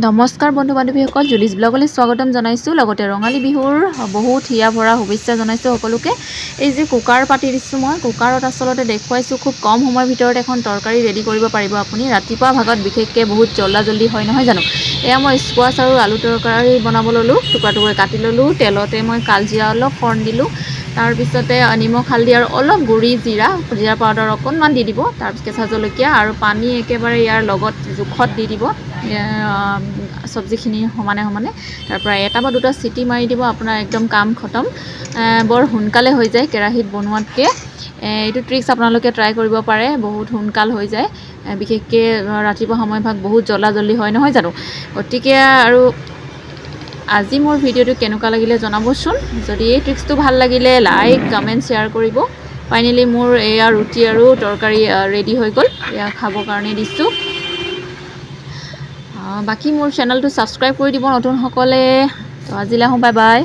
নমস্কাৰ বন্ধু বান্ধৱীসকল, জুলিছ ব্লগলৈ স্বাগতম জনাইছোঁ। লগতে ৰঙালী বিহুৰ বহুত হিয়া ভৰা শুভেচ্ছা জনাইছোঁ সকলোকে। এই যে কুকাৰ পাতি দিছোঁ মই, কুকাৰত আচলতে দেখুৱাইছোঁ খুব কম সময়ৰ ভিতৰত এখন তৰকাৰী ৰেডি কৰিব পাৰিব আপুনি। ৰাতিপুৱা ভাগত বিশেষকৈ বহুত জল্দি হয় নহয় জানো। এয়া মই স্কোৱাছ আৰু আলু তৰকাৰী বনাব ল'লোঁ। টুকুৰা টুকুৰা কাটি ল'লোঁ। তেলতে মই কালজিৰা অলপ ফৰ্ণ দিলোঁ। তাৰপিছতে নিমখ হালধি আৰু অলপ গুড়ি জিৰা পাউডাৰ অকণমান দি দিব। তাৰপিছত কেঁচা জলকীয়া আৰু পানী একেবাৰে ইয়াৰ লগত জোখত দি দিব চব্জিখিনি সমানে সমানে। তাৰপৰা এটা বা দুটা চিটি মাৰি দিব, আপোনাৰ একদম কাম খতম। বৰ সোনকালে হৈ যায় কেৰাহীত বনোৱাতকৈ। এইটো ট্ৰিক্স আপোনালোকে ট্ৰাই কৰিব পাৰে, বহুত সোনকাল হৈ যায়। বিশেষকৈ ৰাতিপুৱা সময়ভাগ বহুত জল্দি হয় নহয় জানো। গতিকে আৰু আজি মোৰ ভিডিঅ'টো কেনেকুৱা লাগিলে জনাবচোন। যদি এই ট্ৰিক্সটো ভাল লাগিলে লাইক কমেণ্ট শ্বেয়াৰ কৰিব। ফাইনেলি মোৰ এয়া ৰুটি আৰু তৰকাৰী ৰেডি হৈ গ'ল। এয়া খাবৰ কাৰণে দিছোঁ। বাকী মোৰ চেনেলটো ছাবস্ক্ৰাইব কৰি দিব নতুনসকলে। তো আজিলৈ আহোঁ, বাই বাই।